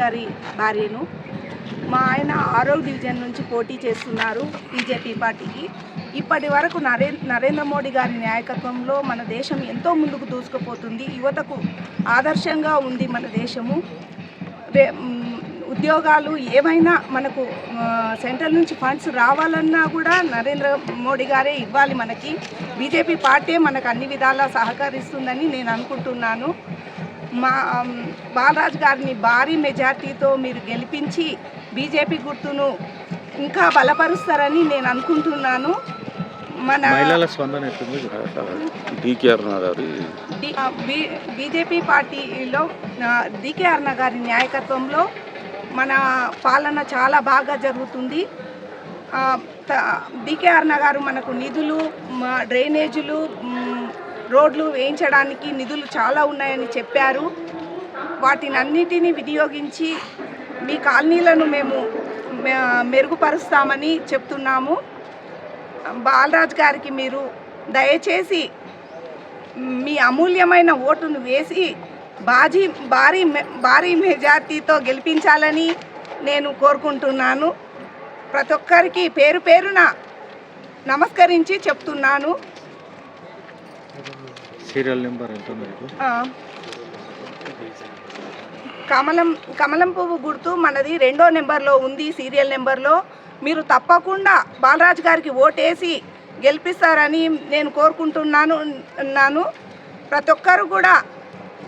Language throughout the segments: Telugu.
గారి భార్యను. మా ఆయన 6వ డివిజన్ నుంచి పోటీ చేస్తున్నారు బీజేపీ పార్టీకి. ఇప్పటి వరకు నరేంద్ర మోడీ గారి నాయకత్వంలో మన దేశం ఎంతో ముందుకు దూసుకుపోతుంది. యువతకు ఆదర్శంగా ఉంది మన దేశము. ఉద్యోగాలు ఏమైనా మనకు సెంట్రల్ నుంచి ఫండ్స్ రావాలన్నా కూడా నరేంద్ర మోడీ గారే ఇవ్వాలి మనకి. బీజేపీ పార్టీ మనకు అన్ని విధాలా సహకరిస్తుందని నేను అనుకుంటున్నాను. మా బాలరాజ్ గారిని భారీ మెజార్టీతో మీరు గెలిపించి బీజేపీ గుర్తును ఇంకా బలపరుస్తారని నేను అనుకుంటున్నాను. మన బీజేపీ పార్టీలో డికే అరుణ గారి నాయకత్వంలో మన పాలన చాలా బాగా జరుగుతుంది. డికే అరుణ గారు మనకు నిధులు, డ్రైనేజీలు, రోడ్లు వేయించడానికి నిధులు చాలా ఉన్నాయని చెప్పారు. వాటిని అన్నిటినీ వినియోగించి మీ కాలనీలను మేము మెరుగుపరుస్తామని చెప్తున్నాము. బాలరాజ్ గారికి మీరు దయచేసి మీ అమూల్యమైన ఓటును వేసి భారీ మెజార్టీతో గెలిపించాలని నేను కోరుకుంటున్నాను. ప్రతి ఒక్కరికి పేరు పేరున నమస్కరించి చెప్తున్నాను. సీరియల్ నెంబర్ ఎంత? కమలం పువ్వు గుర్తు మనది 2వ నెంబర్లో ఉంది. సీరియల్ నెంబర్లో మీరు తప్పకుండా బాలరాజ్ గారికి ఓటేసి గెలిపిస్తారని నేను కోరుకుంటున్నాను. ప్రతి ఒక్కరు కూడా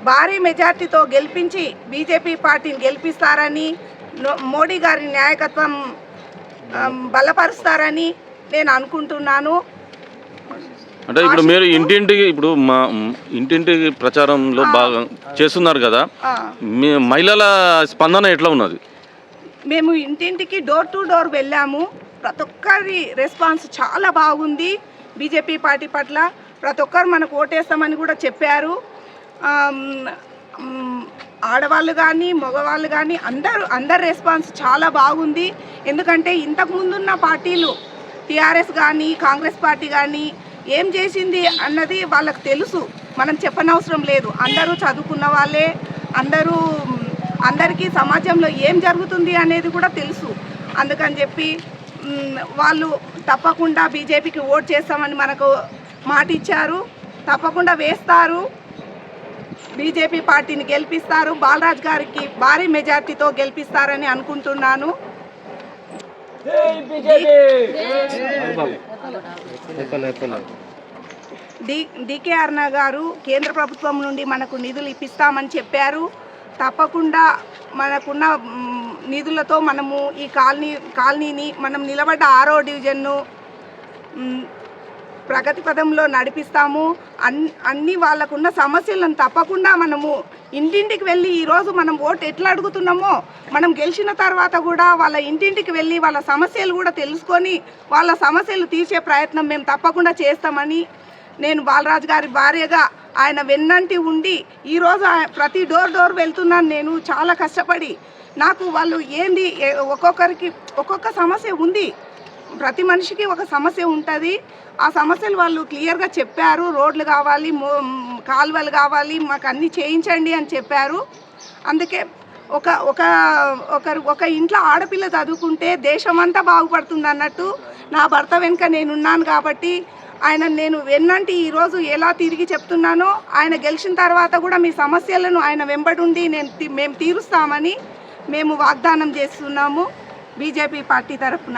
భారీ మెజార్టీతో గెలిపించి బీజేపీ పార్టీని గెలిపిస్తారని, మోడీ గారి నాయకత్వం బలపరుస్తారని నేను అనుకుంటున్నాను. అంటే ఇప్పుడు మీరు ఇంటింటికి ప్రచారంలో బాగా చేస్తున్నారు కదా, మీ మహిళల స్పందన ఎట్లా ఉన్నది? మేము ఇంటింటికి డోర్ టు డోర్ వెళ్ళాము. ప్రతి ఒక్కరి రెస్పాన్స్ చాలా బాగుంది బీజేపీ పార్టీ పట్ల. ప్రతి ఒక్కరు మనకు ఓటేస్తామని కూడా చెప్పారు. ఆడవాళ్ళు కానీ మగవాళ్ళు కానీ అందరు రెస్పాన్స్ చాలా బాగుంది. ఎందుకంటే ఇంతకు ముందున్న పార్టీలు టీఆర్ఎస్ కానీ కాంగ్రెస్ పార్టీ కానీ ఏం చేసింది అన్నది వాళ్ళకి తెలుసు, మనం చెప్పనవసరం లేదు. అందరూ చదువుకున్న వాళ్ళే, అందరికీ సమాజంలో ఏం జరుగుతుంది అనేది కూడా తెలుసు. అందుకని చెప్పి వాళ్ళు తప్పకుండా బీజేపీకి ఓట్ చేస్తామని మనకు మాట ఇచ్చారు. తప్పకుండా వేస్తారు, బీజేపీ పార్టీని గెలిపిస్తారు, బాలరాజ్ గారికి భారీ మెజార్టీతో గెలిపిస్తారని అనుకుంటున్నాను. డికే అరుణ గారు కేంద్ర ప్రభుత్వం నుండి మనకు నిధులు ఇప్పిస్తామని చెప్పారు. తప్పకుండా మనకున్న నిధులతో మనము ఈ కాలనీని మనం నిలబడ్డ 6వ డివిజన్ను ప్రగతి పదంలో నడిపిస్తాము. అన్ని వాళ్ళకున్న సమస్యలను తప్పకుండా మనము ఇంటింటికి వెళ్ళి, ఈరోజు మనం ఓటు ఎట్లా అడుగుతున్నామో మనం గెలిచిన తర్వాత కూడా వాళ్ళ ఇంటింటికి వెళ్ళి వాళ్ళ సమస్యలు కూడా తెలుసుకొని వాళ్ళ సమస్యలు తీర్చే ప్రయత్నం మేము తప్పకుండా చేస్తామని నేను బాలరాజ్ గారి భార్యగా ఆయన వెన్నంటి ఉండి ఈరోజు ప్రతి డోర్ వెళ్తున్నాను. నేను చాలా కష్టపడి, నాకు వాళ్ళు ఏంది ఒక్కొక్కరికి ఒక్కొక్క సమస్య ఉంది, ప్రతి మనిషికి ఒక సమస్య ఉంటుంది. ఆ సమస్యలు వాళ్ళు క్లియర్గా చెప్పారు. రోడ్లు కావాలి, కాలువలు కావాలి, మాకు అన్నీ చేయించండి అని చెప్పారు. అందుకే ఒక ఇంట్లో ఆడపిల్ల చదువుకుంటే దేశమంతా బాగుపడుతుంది అన్నట్టు నా భర్త వెనుక నేనున్నాను కాబట్టి నేను వెన్నంటి ఈరోజు ఎలా తిరిగి చెప్తున్నానో, ఆయన గెలిచిన తర్వాత కూడా మీ సమస్యలను ఆయన వెంబడుండి మేము తీరుస్తామని మేము వాగ్దానం చేస్తున్నాము బీజేపీ పార్టీ తరఫున.